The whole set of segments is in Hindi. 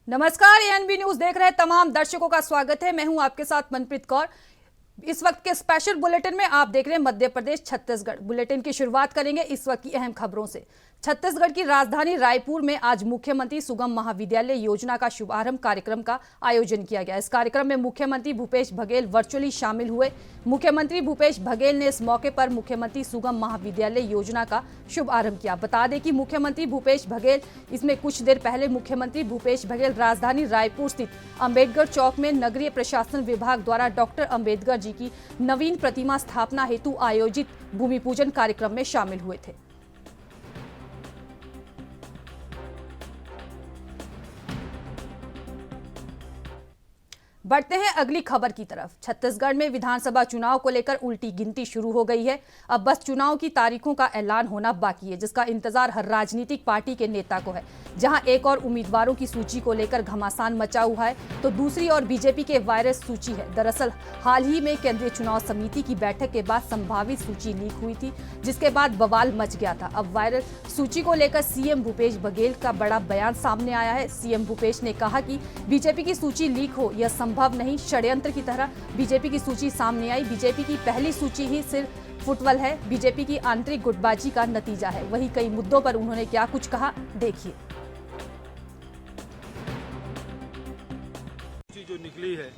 नमस्कार, एएनबी न्यूज देख रहे तमाम दर्शकों का स्वागत है। मैं हूं आपके साथ मनप्रीत कौर। इस वक्त के स्पेशल बुलेटिन में आप देख रहे हैं मध्य प्रदेश छत्तीसगढ़। बुलेटिन की शुरुआत करेंगे इस वक्त की अहम खबरों से। छत्तीसगढ़ की राजधानी रायपुर में आज मुख्यमंत्री सुगम महाविद्यालय योजना का शुभारंभ कार्यक्रम का आयोजन किया गया। इस कार्यक्रम में मुख्यमंत्री भूपेश बघेल वर्चुअली शामिल हुए। मुख्यमंत्री भूपेश बघेल ने इस मौके पर मुख्यमंत्री सुगम महाविद्यालय योजना का शुभारंभ किया। बता दें कि मुख्यमंत्री भूपेश बघेल इसमें कुछ देर पहले मुख्यमंत्री भूपेश बघेल राजधानी रायपुर स्थित अंबेडकर चौक में नगरीय प्रशासन विभाग द्वारा डॉक्टर अंबेडकर जी की नवीन प्रतिमा स्थापना हेतु आयोजित भूमि पूजन कार्यक्रम में शामिल हुए थे। बढ़ते हैं अगली खबर की तरफ। छत्तीसगढ़ में विधानसभा चुनाव को लेकर उल्टी गिनती शुरू हो गई है। अब बस चुनाव की तारीखों का ऐलान होना बाकी है, जिसका इंतजार हर राजनीतिक पार्टी के नेता को है। जहां एक और उम्मीदवारों की सूची को लेकर घमासान मचा हुआ है, तो दूसरी ओर बीजेपी के वायरस सूची है। दरअसल हाल ही में केंद्रीय चुनाव समिति की बैठक के बाद संभावित सूची लीक हुई थी, जिसके बाद बवाल मच गया था। अब वायरस सूची को लेकर सीएम भूपेश बघेल का बड़ा बयान सामने आया है। सीएम भूपेश ने कहा कि बीजेपी की सूची लीक हो यह संभव नहीं, षड्यंत्र की तरह बीजेपी की सूची सामने आई। बीजेपी की पहली सूची ही सिर्फ फुटबॉल है, बीजेपी की आंतरिक गुटबाजी का नतीजा है। वहीं कई मुद्दों पर उन्होंने क्या कुछ कहा, देखिए। जो निकली है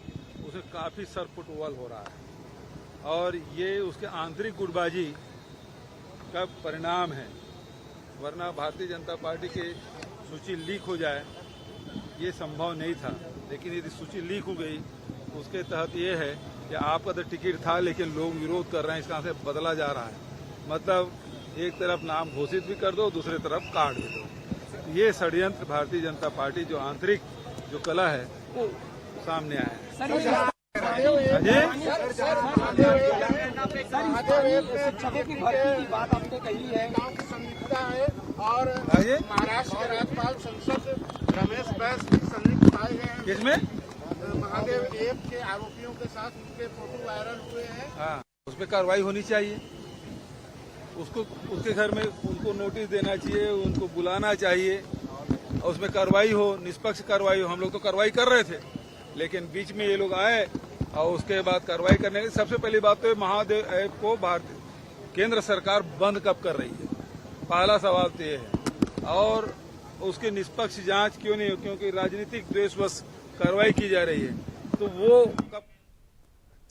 उसे काफी सर फुटबॉल हो रहा है और ये उसके आंतरिक गुटबाजी का परिणाम है। वरना भारतीय जनता पार्टी की सूची लीक हो जाए ये संभव नहीं था, लेकिन यदि सूची लीक हो गई उसके तहत ये है कि आपका तो टिकट था लेकिन लोग विरोध कर रहे हैं, इसका से बदला जा रहा है। मतलब एक तरफ नाम घोषित भी कर दो, दूसरी तरफ काट भी दो। ये षड्यंत्र भारतीय जनता पार्टी जो आंतरिक जो कला है वो सामने आया है। शिक्षकों की भर्ती की बात आपने कही है और महाराष्ट्र के राज्यपाल संसद रमेश बैस भी संलिप्त पाए गए हैं। किसमें? महादेव ऐप के आरोपियों के साथ उनके फोटो वायरल हुए हैं। हाँ, उस पर कार्रवाई होनी चाहिए। उसको उसके घर में उनको नोटिस देना चाहिए, उनको बुलाना चाहिए और उसमें कार्रवाई हो, निष्पक्ष कार्रवाई हो। हम लोग तो कार्रवाई कर रहे थे, लेकिन बीच में ये लोग आए और उसके बाद कार्रवाई करने की सबसे पहली बात तो महादेव ऐप को भारतीय केंद्र सरकार बंद कब कर रही है, पहला सवाल तो ये है। और उसकी निष्पक्ष जांच क्यों नहीं हो, क्योंकि राजनीतिक द्वेषवश कार्रवाई की जा रही है, तो वो कब।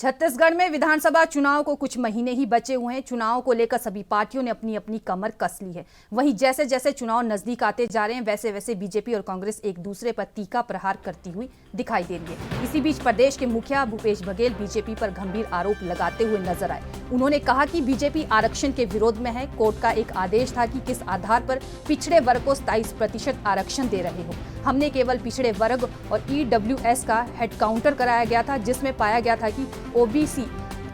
छत्तीसगढ़ में विधानसभा चुनाव को कुछ महीने ही बचे हुए हैं। चुनाव को लेकर सभी पार्टियों ने अपनी अपनी कमर कस ली है। वहीं जैसे जैसे चुनाव नजदीक आते जा रहे हैं, वैसे वैसे बीजेपी और कांग्रेस एक दूसरे पर तीखा प्रहार करती हुई दिखाई दे रही है। इसी बीच प्रदेश के मुखिया भूपेश बघेल बीजेपी पर गंभीर आरोप लगाते हुए नजर आए। उन्होंने कहा कि बीजेपी आरक्षण के विरोध में है। कोर्ट का एक आदेश था कि किस आधार पर पिछड़े वर्ग को 27% आरक्षण दे रहे हो। हमने केवल पिछड़े वर्ग और EWS का हेड काउंटर कराया गया था, जिसमें पाया गया था कि OBC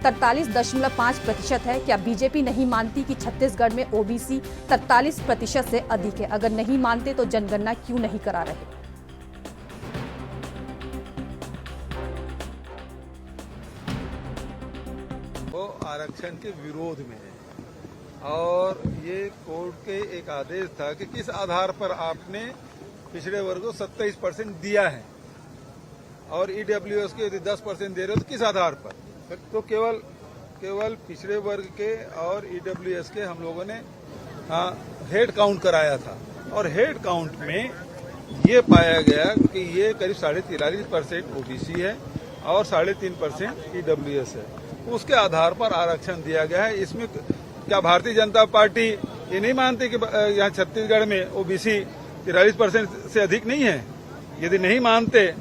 43.5% है। क्या बीजेपी नहीं मानती कि छत्तीसगढ़ में OBC 43% से अधिक है? अगर नहीं मानते तो जनगणना क्यों नहीं करा रहे? वो आरक्षण के विरोध में है और ये कोर्ट के एक आदेश था कि किस आधार पर आपने पिछड़े वर्ग को 27% दिया है और EWS के यदि 10% दे रहे हो तो किस आधार पर? तो केवल पिछड़े वर्ग के और EWS के हम लोगों ने हेड काउंट कराया था और हेड काउंट में ये पाया गया कि ये करीब 43.5% OBC है और 3.5% EWS है। उसके आधार पर आरक्षण दिया गया है। इसमें क्या भारतीय जनता पार्टी ये नहीं मानती कि यहाँ छत्तीसगढ़ में OBC 43% से अधिक नहीं है? यदि नहीं मानते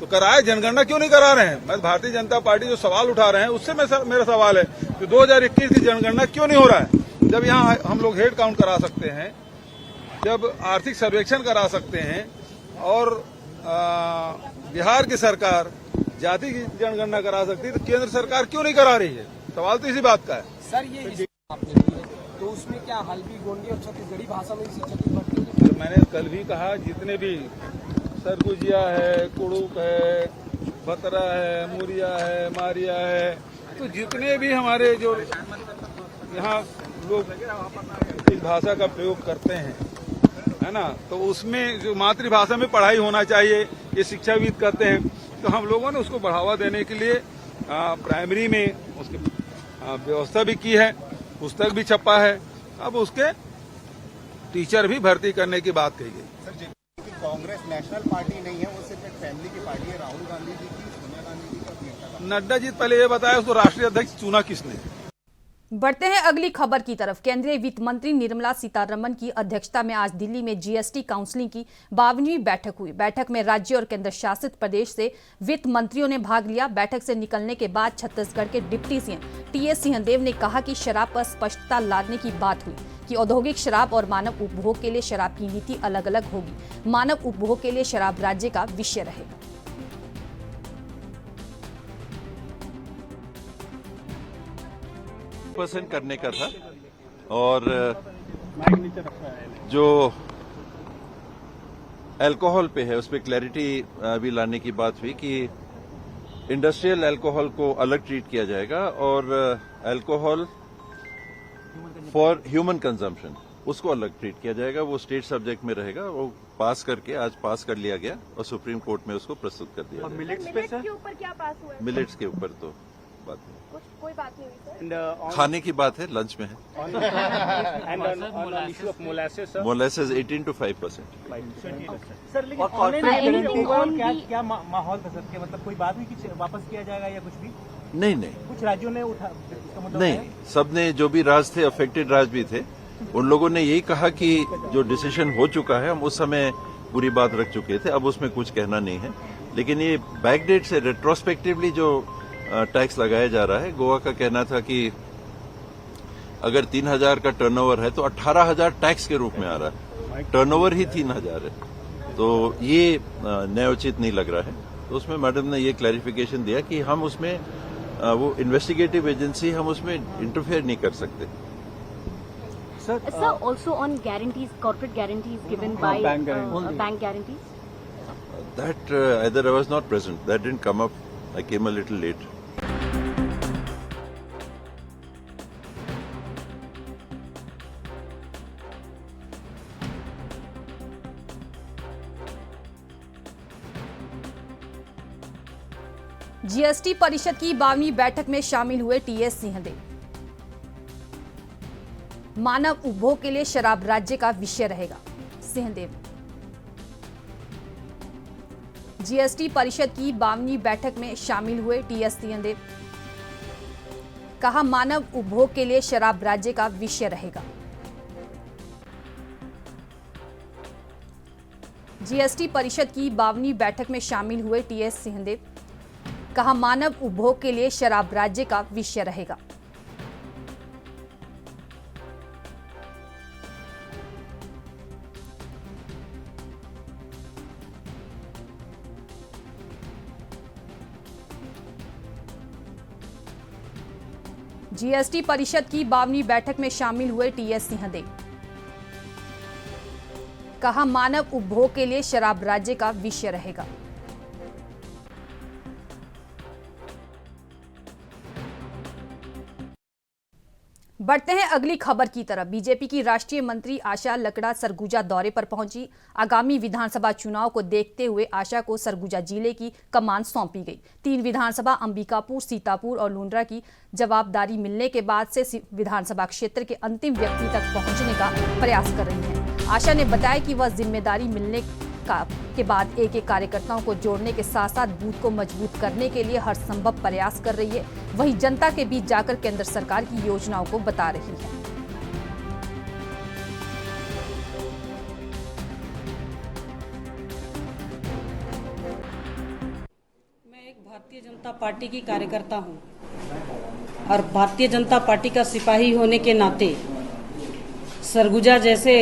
तो कराए, जनगणना क्यों नहीं करा रहे हैं? मैं भारतीय जनता पार्टी जो सवाल उठा रहे हैं उससे मेरा सवाल है कि 2021 की जनगणना क्यों नहीं हो रहा है? जब यहाँ हम लोग हेड काउंट करा सकते हैं, जब आर्थिक सर्वेक्षण करा सकते हैं और बिहार की सरकार जाति की जनगणना करा सकती है, तो केंद्र सरकार क्यों नहीं करा रही है? सवाल तो इसी बात का है। सर ये तो उसमें क्या हल्बी गोंडी और छत्तीसगढ़ी भाषा में शिक्षक की भर्ती? मैंने कल भी कहा, जितने भी सरगुजिया है, कुड़ुक है, बतरा है, मुरिया है, मारिया है, तो जितने भी हमारे जो यहाँ लोग इस भाषा का प्रयोग करते हैं है ना, तो उसमें जो मातृभाषा में पढ़ाई होना चाहिए, ये शिक्षाविद कहते हैं। तो हम लोगों ने उसको बढ़ावा देने के लिए प्राइमरी में उसकी व्यवस्था भी की है, पुस्तक भी छपा है। अब उसके टीचर भी भर्ती करने की बात कही गई। सर, कांग्रेस नेशनल पार्टी नहीं है, वो सिर्फ एक फैमिली की पार्टी है। राहुल गांधी जी की, सोनिया गांधी जी का, नड्डा जी पहले ये बताया उसको राष्ट्रीय अध्यक्ष चुना किसने। बढ़ते हैं अगली खबर की तरफ। केंद्रीय वित्त मंत्री निर्मला सीतारमण की अध्यक्षता में आज दिल्ली में जीएसटी काउंसिल की 52वीं बैठक हुई। बैठक में राज्य और केंद्र शासित प्रदेश से वित्त मंत्रियों ने भाग लिया। बैठक से निकलने के बाद छत्तीसगढ़ के डिप्टी सीएम टीएस सिंहदेव ने कहा कि शराब पर स्पष्टता लाने की बात हुई कि औद्योगिक शराब और मानव उपभोग के लिए शराब की नीति अलग अलग होगी। मानव उपभोग के लिए शराब राज्य का विषय रहेगा। % करने का था और जो अल्कोहल पे है उस पर क्लैरिटी भी लाने की बात हुई कि इंडस्ट्रियल अल्कोहल को अलग ट्रीट किया जाएगा और अल्कोहल फॉर ह्यूमन कंजम्पशन उसको अलग ट्रीट किया जाएगा। वो स्टेट सब्जेक्ट में रहेगा। वो पास करके आज पास कर लिया गया और सुप्रीम कोर्ट में उसको प्रस्तुत कर दिया। मिलेट्स के ऊपर क्या पास हुआ है? मिलेट्स के ऊपर तो बात नहीं, कोई बात नहीं हुई सर। खाने की बात है, लंच में है। Molasses 18 to 5%। सर, लेकिन ऑनलाइन क्या माहौल था सर? मतलब कोई बात हुई कि वापस किया जाएगा या कुछ भी? नहीं, कुछ राज्यों ने उठा नहीं, सबने जो भी राज्य थे, अफेक्टेड राज्य भी थे, उन लोगों ने यही कहा कि जो डिसीजन हो चुका है हम उस समय पूरी बात रख चुके थे, अब उसमें कुछ कहना नहीं है। लेकिन ये बैकडेट से रेट्रोस्पेक्टिवली जो टैक्स लगाया जा रहा है, गोवा का कहना था कि अगर 3,000 का टर्नओवर है तो 18,000 टैक्स के रूप में आ रहा है, टर्नओवर ही 3,000 है, तो ये न्यायोचित नहीं लग रहा है। तो उसमें मैडम ने ये क्लैरिफिकेशन दिया कि हम उसमें वो इन्वेस्टिगेटिव एजेंसी, हम उसमें इंटरफेयर नहीं कर सकते। Sir, also on guarantees, corporate guarantees given by bank guarantees. That either I was not present. That didn't come up. I came a little late. GST परिषद की 52वीं बैठक में शामिल हुए टीएस सिंहदेव। मानव उपभोग के लिए शराब राज्य का विषय रहेगा, सिंहदेव। जीएसटी परिषद की 52वीं बैठक में शामिल हुए टीएस सिंहदेव। कहा, मानव उपभोग के लिए शराब राज्य का विषय रहेगा। जीएसटी परिषद की 52वीं बैठक में शामिल हुए टीएस सिंहदेव। कहा, मानव उपभोग के लिए शराब राज्य का विषय रहेगा। जीएसटी परिषद की 52वीं बैठक में शामिल हुए टीएस सिंहदेव। कहा, मानव उपभोग के लिए शराब राज्य का विषय रहेगा। बढ़ते हैं अगली खबर की तरफ। बीजेपी की राष्ट्रीय मंत्री आशा लकड़ा सरगुजा दौरे पर पहुंची। आगामी विधानसभा चुनाव को देखते हुए आशा को सरगुजा जिले की कमान सौंपी गई। 3 विधानसभा अंबिकापुर, सीतापुर और लुंड्रा की जवाबदारी मिलने के बाद से विधानसभा क्षेत्र के अंतिम व्यक्ति तक पहुंचने का प्रयास कर रही है। आशा ने बताया कि वह जिम्मेदारी मिलने के बाद एक कार्यकर्ताओं को जोड़ने के साथ साथ बूथ को मजबूत करने के लिए हर संभव प्रयास कर रही है। वहीं जनता के बीच जाकर केंद्र सरकार की योजनाओं को बता रही है। मैं एक भारतीय जनता पार्टी की कार्यकर्ता हूं और भारतीय जनता पार्टी का सिपाही होने के नाते सरगुजा जैसे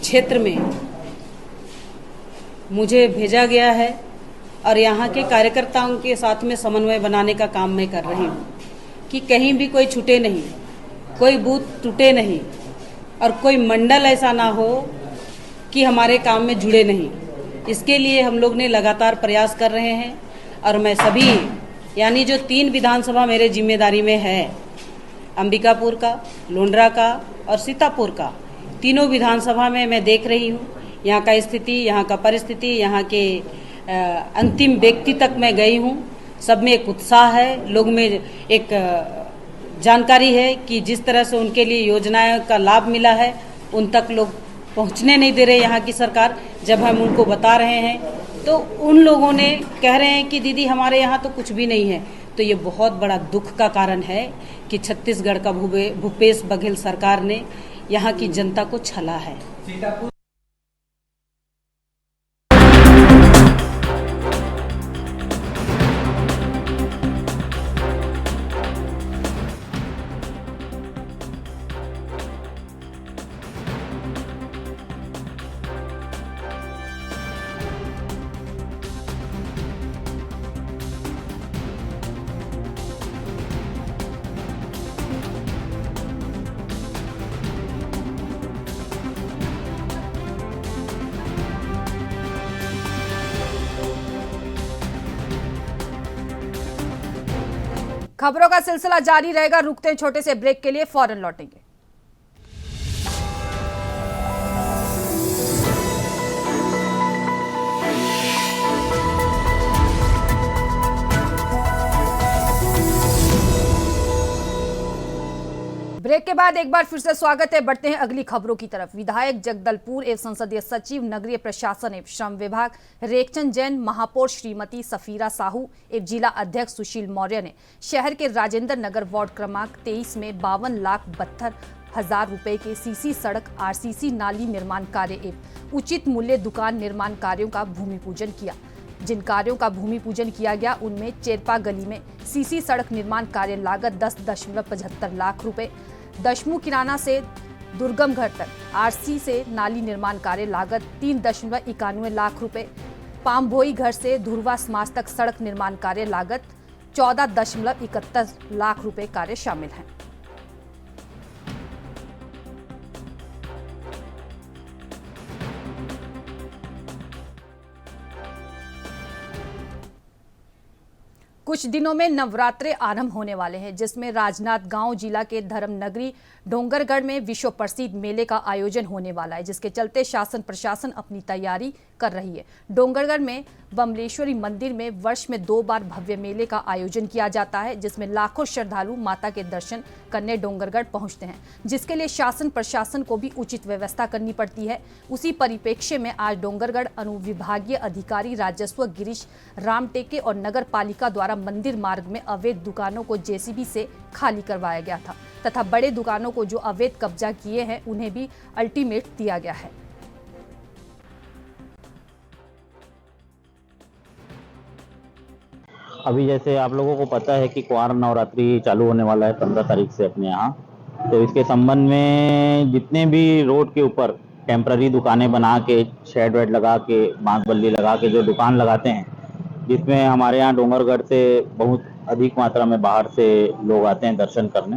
क्षेत्र में मुझे भेजा गया है और यहाँ के कार्यकर्ताओं के साथ में समन्वय बनाने का काम मैं कर रही हूँ कि कहीं भी कोई छूटे नहीं, कोई बूथ टूटे नहीं और कोई मंडल ऐसा ना हो कि हमारे काम में जुड़े नहीं। इसके लिए हम लोग ने लगातार प्रयास कर रहे हैं और मैं सभी यानी जो 3 विधानसभा मेरे जिम्मेदारी में है, अंबिकापुर का, लुंड्रा का और सीतापुर का, तीनों विधानसभा में मैं देख रही हूँ यहाँ का स्थिति, यहाँ का परिस्थिति, यहाँ के अंतिम व्यक्ति तक मैं गई हूँ। सब में एक उत्साह है, लोग में एक जानकारी है कि जिस तरह से उनके लिए योजनाओं का लाभ मिला है उन तक लोग पहुँचने नहीं दे रहे यहाँ की सरकार। जब हम उनको बता रहे हैं तो उन लोगों ने कह रहे हैं कि दीदी हमारे यहाँ तो कुछ भी नहीं है। तो ये बहुत बड़ा दुख का कारण है कि छत्तीसगढ़ का भूपेश बघेल सरकार ने यहाँ की जनता को छला है। खबरों का सिलसिला जारी रहेगा। रुकते हैं छोटे से ब्रेक के लिए, फौरन लौटेंगे। ब्रेक के बाद एक बार फिर से स्वागत है। बढ़ते हैं अगली खबरों की तरफ। विधायक जगदलपुर एवं संसदीय सचिव नगरीय प्रशासन एवं श्रम विभाग रेखचंद जैन, महापौर श्रीमती सफीरा साहू एवं जिला अध्यक्ष सुशील मौर्य ने शहर के राजेंद्र नगर वार्ड क्रमांक 23 में 52,72,000 रुपए के सीसी सड़क, आरसीसी नाली निर्माण कार्य एवं उचित मूल्य दुकान निर्माण कार्यों का भूमि पूजन किया। जिन कार्यों का भूमि पूजन किया गया उनमें चेरपा गली में सीसी सड़क निर्माण कार्य लागत 10.75 लाख रुपए, दशमू किराना से दुर्गम घर तक आरसी से नाली निर्माण कार्य लागत 3.91 लाख रुपए, पामभोई घर से धुरवा समाज तक सड़क निर्माण कार्य लागत 14.71 लाख रुपए कार्य शामिल हैं। कुछ दिनों में नवरात्रे आरंभ होने वाले हैं, जिसमें राजनांदगांव जिला के धर्म नगरी डोंगरगढ़ में विश्व प्रसिद्ध मेले का आयोजन होने वाला है, जिसके चलते शासन प्रशासन अपनी तैयारी कर रही है। डोंगरगढ़ में बमलेश्वरी मंदिर में वर्ष में 2 बार भव्य मेले का आयोजन किया जाता है, जिसमें लाखों श्रद्धालु माता के दर्शन करने डोंगरगढ़ पहुंचते हैं, जिसके लिए शासन प्रशासन को भी उचित व्यवस्था करनी पड़ती है। उसी परिप्रेक्ष्य में आज डोंगरगढ़ अनुविभागीय अधिकारी राजस्व गिरीश रामटेके और नगर पालिका द्वारा मंदिर मार्ग में अवैध दुकानों को जेसीबी से खाली करवाया गया था तथा बड़े दुकानों को जो अवैध कब्जा किए हैं उन्हें भी अल्टीमेट दिया गया है। अभी जैसे आप लोगों को पता है कि क्वार नवरात्रि चालू होने वाला है 15 तारीख से अपने यहाँ, तो इसके संबंध में जितने भी रोड के ऊपर टेम्पररी दुकानें बना के शेड वेड लगा के बांस बल्ली लगा के जो दुकान लगाते हैं, जिसमें हमारे यहाँ डोंगरगढ़ से बहुत अधिक मात्रा में बाहर से लोग आते हैं दर्शन करने,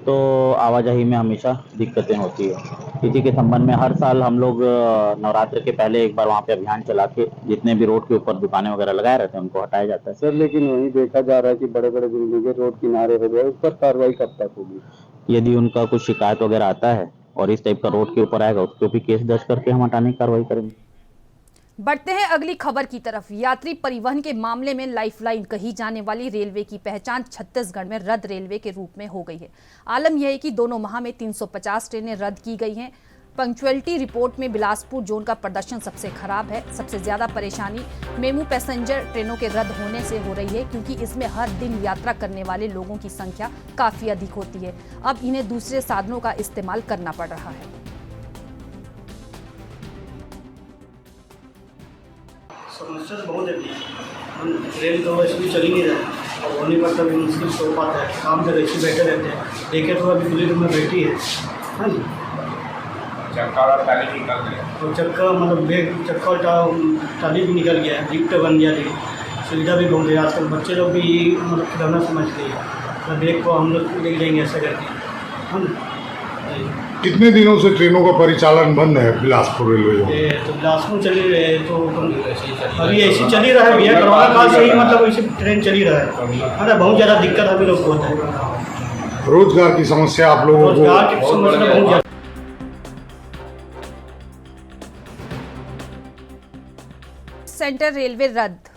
तो आवाजाही में हमेशा दिक्कतें होती है। इसी के संबंध में हर साल हम लोग नवरात्र के पहले एक बार वहाँ पे अभियान चला के जितने भी रोड के ऊपर दुकानें वगैरह लगाए रहते हैं उनको हटाया जाता है। सर, लेकिन वही देखा जा रहा है कि बड़े बड़े बिल्डिंग रोड किनारे हो गए, उस पर कार्रवाई कब तक होगी? यदि उनका कुछ शिकायत वगैरह आता है और इस टाइप का रोड के ऊपर आएगा, उसको भी केस दर्ज करके हम हटाने की कार्रवाई करेंगे। बढ़ते हैं अगली खबर की तरफ। यात्री परिवहन के मामले में लाइफलाइन कही जाने वाली रेलवे की पहचान छत्तीसगढ़ में रद्द रेलवे के रूप में हो गई है। आलम यह है कि दोनों माह में 350 ट्रेनें रद्द की गई हैं। पंक्चुअलिटी रिपोर्ट में बिलासपुर जोन का प्रदर्शन सबसे खराब है। सबसे ज्यादा परेशानी मेमू पैसेंजर ट्रेनों के रद्द होने से हो रही है, क्योंकि इसमें हर दिन यात्रा करने वाले लोगों की संख्या काफी अधिक होती है। अब इन्हें दूसरे साधनों का इस्तेमाल करना पड़ रहा है। समस्या तो बहुत है। ट्रेन तो वैसे भी चल ही नहीं रहा है और होने पर कभी मुश्किल से हो पाता है। काम जब ऐसे बैठे रहते हैं, देखे तो अभी खुली रूम में बैठी है। हाँ जी, चक्का और टाली निकल गया, तो चक्का मतलब बैग चक्का और टाली भी निकल गया है, लिफ्ट बन गया है, सुविधा भी बहुत है। आजकल बच्चे लोग भी मतलब खिलौना समझते हैं, बैग को हम लोग ले जाएंगे ऐसा करके। हाँ, कितने दिनों से ट्रेनों का परिचालन बंद है बिलासपुर रेलवे? तो बिलासपुर चली रही है, तो अभी ऐसी चली रहा है भैया। कोरोना काल से ही मतलब ऐसी ट्रेन चली रहा है। अरे बहुत ज़्यादा दिक्कत अभी लोग को होता है। रोजगार की समस्या आप लोगों को? रोजगार की समस्या बहुत ज़्यादा। सेंट्रल रेलवे रद्द।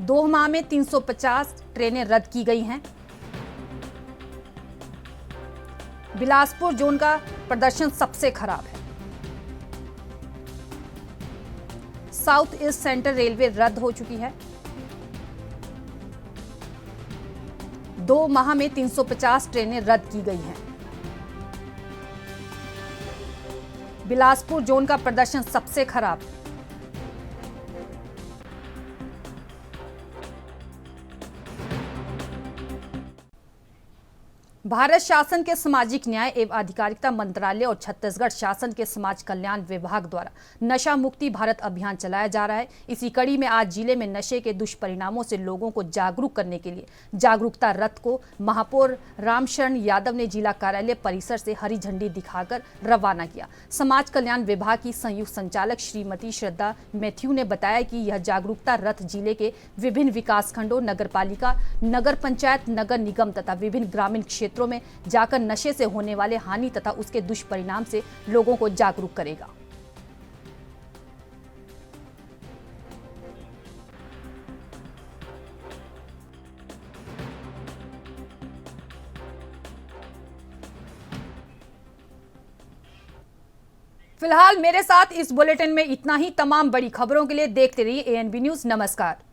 2 माह में 350 ट्रेनें रद्द की गई हैं। बिलासपुर जोन का प्रदर्शन सबसे खराब है। साउथ ईस्ट सेंट्रल रेलवे रद्द हो चुकी है। 2 माह में 350 ट्रेनें रद्द की गई हैं। बिलासपुर जोन का प्रदर्शन सबसे खराब। भारत शासन के सामाजिक न्याय एवं अधिकारिता मंत्रालय और छत्तीसगढ़ शासन के समाज कल्याण विभाग द्वारा नशा मुक्ति भारत अभियान चलाया जा रहा है। इसी कड़ी में आज जिले में नशे के दुष्परिणामों से लोगों को जागरूक करने के लिए जागरूकता रथ को महापौर रामशरण यादव ने जिला कार्यालय परिसर से हरी झंडी दिखाकर रवाना किया। समाज कल्याण विभाग की संयुक्त संचालक श्रीमती श्रद्धा मैथ्यू ने बताया कि यह जागरूकता रथ जिले के विभिन्न विकासखंडों, नगरपालिका, नगर पंचायत, नगर निगम तथा विभिन्न ग्रामीण क्षेत्रों में जाकर नशे से होने वाले हानि तथा उसके दुष्परिणाम से लोगों को जागरूक करेगा। फिलहाल मेरे साथ इस बुलेटिन में इतना ही। तमाम बड़ी खबरों के लिए देखते रहिए ANB न्यूज। नमस्कार।